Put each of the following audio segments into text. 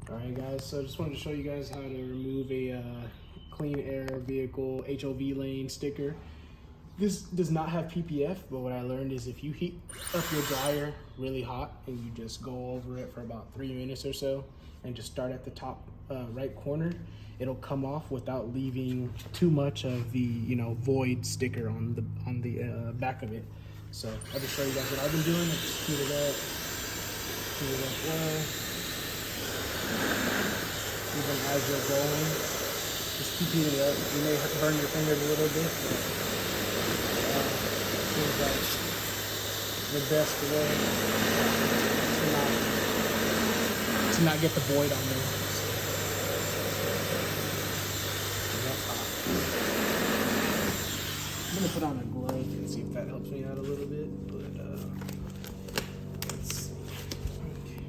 Alright guys, so just wanted to show you guys how to remove a clean air vehicle HOV lane sticker. This does not have PPF, but what I learned is if you heat up your dryer really hot and you just go over it for about 3 minutes or so and just start at the top right corner, it'll come off without leaving too much of the void sticker on the back of it. So I'll just show you guys what I've been doing. I just heat it up well. Even as you're going, just keep heating it up. You may have to burn your fingers a little bit, but seems like the best way to not get the void on there. So that's hot. I'm gonna put on a glove and see if that helps me out a little bit, but let's see. Okay.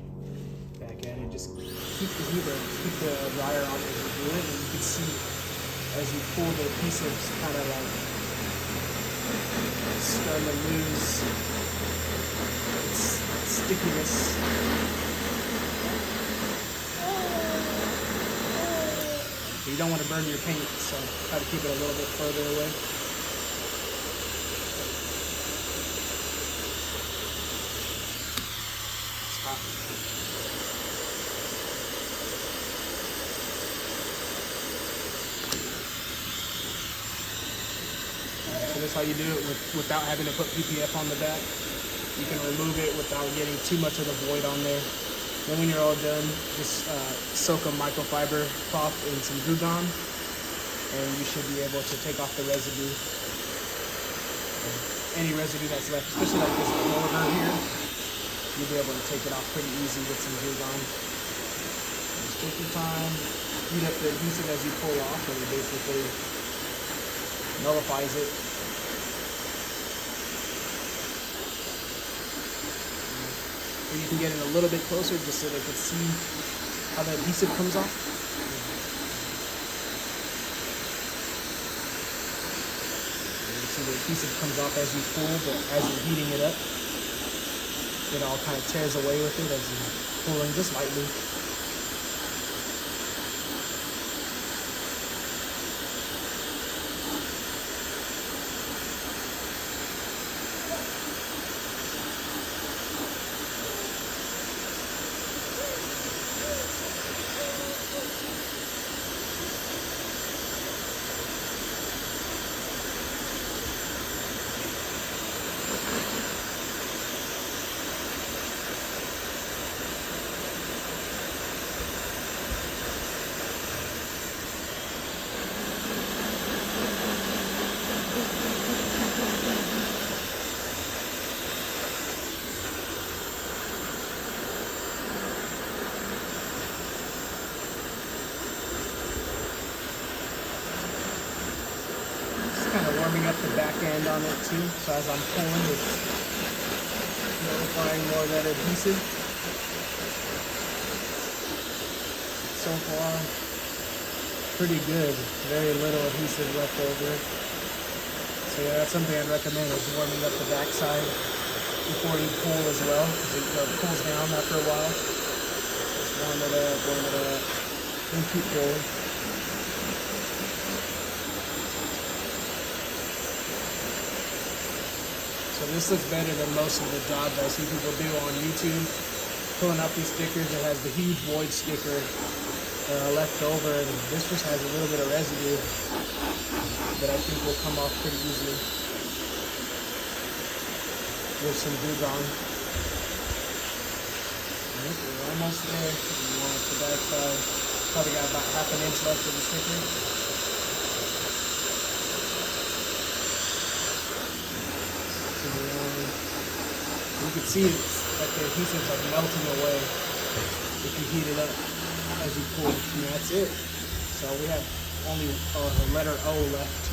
Back at it, just keep the dryer on as you do it, and you can see as you pull the adhesives kind of like starting to lose its stickiness. But you don't want to burn your paint, so try to keep it a little bit further away. It's hot. So that's how you do it without having to put PPF on the back. You can remove it without getting too much of the void on there. Then when you're all done, just soak a microfiber cloth in some Goo Gone, and you should be able to take off the residue. Any residue that's left, especially like this border here, you'll be able to take it off pretty easy with some Goo Gone. Just take your time, heat up the adhesive as you pull off, and it basically nullifies it. And you can get it a little bit closer just so they can see how the adhesive comes off. And you see the adhesive comes off as you pull, but as you're heating it up, it all kind of tears away with it as you're pulling just lightly. Kind of warming up the back end on it too, so as I'm pulling, it's notifying more of that adhesive. So far, pretty good. Very little adhesive left over. So yeah, that's something I'd recommend, is warming up the back side before you pull as well, because it cools down after a while. Just warm it up, and keep pulling. So this looks better than most of the jobs I see people do on YouTube. Pulling up these stickers, it has the huge void sticker left over, and this just has a little bit of residue that I think will come off pretty easily with some Goo Gone. We're almost there. We want the back side. Probably got about ½ an inch left of the sticker. You can see that the adhesive's like melting away if you heat it up as you pull, and that's it. So we have only the letter O left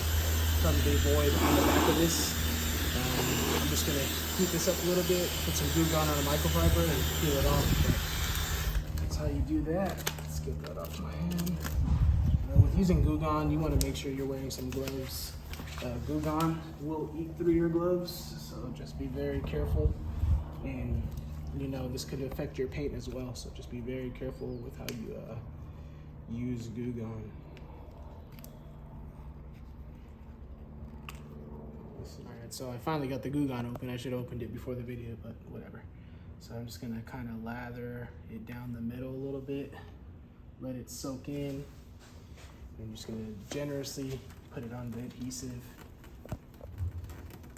from the void on the back of this. I'm just gonna heat this up a little bit, put some Goo Gone on a microfiber, and peel it off. But that's how you do that. Let's get that off my hand. With using Goo Gone, you want to make sure you're wearing some gloves. Goo Gone will eat through your gloves, so just be very careful. And you know, this could affect your paint as well. So just be very careful with how you use Goo Gone. Alright, so I finally got the Goo Gone open. I should have opened it before the video, but whatever. So I'm just gonna kind of lather it down the middle a little bit, let it soak in. I'm just gonna generously put it on the adhesive.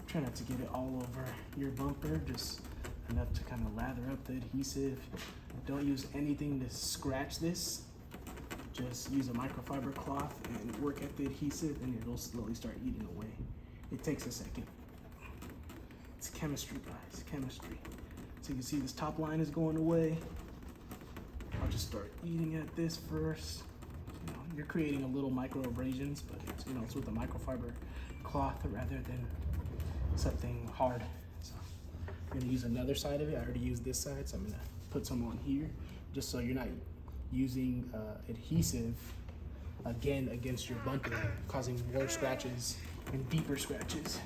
Try not to get it all over your bumper, just enough to kind of lather up the adhesive. Don't use anything to scratch this. Just use a microfiber cloth and work at the adhesive, and it'll slowly start eating away. It takes a second. It's chemistry, guys, chemistry. So you can see this top line is going away. I'll just start eating at this first. You know, you're creating a little micro abrasions, but it's, you know, it's with a microfiber cloth rather than something hard. So I'm gonna use another side of it. I already used this side, so I'm gonna put some on here, just so you're not using adhesive again against your bumper, causing more scratches and deeper scratches.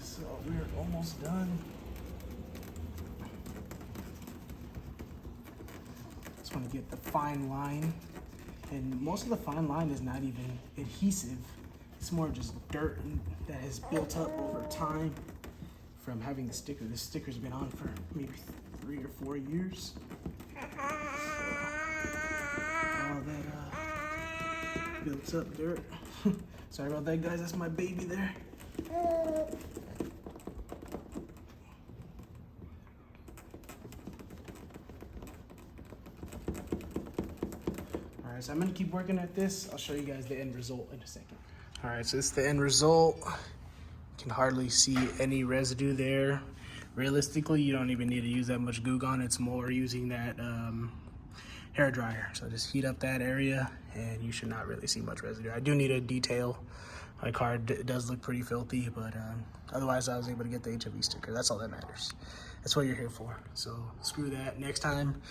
So we're almost done. Just want to get the fine line, and most of the fine line is not even adhesive. It's more just dirt that has built up over time from having the sticker. This sticker's been on for maybe 3 or 4 years. So, all that built up dirt. Sorry about that, guys. That's my baby there. Alright, so I'm gonna keep working at this. I'll show you guys the end result in a second. Alright, so this is the end result. You can hardly see any residue there. Realistically, you don't even need to use that much Goo Gone. It's more using that hair dryer. So just heat up that area and you should not really see much residue. I do need a detail. My car does look pretty filthy, but otherwise I was able to get the HOV sticker. That's all that matters. That's what you're here for. So screw that. Next time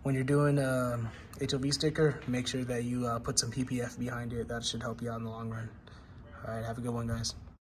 when you're doing HOV sticker, make sure that you put some PPF behind it. That should help you out in the long run. All right, have a good one, guys.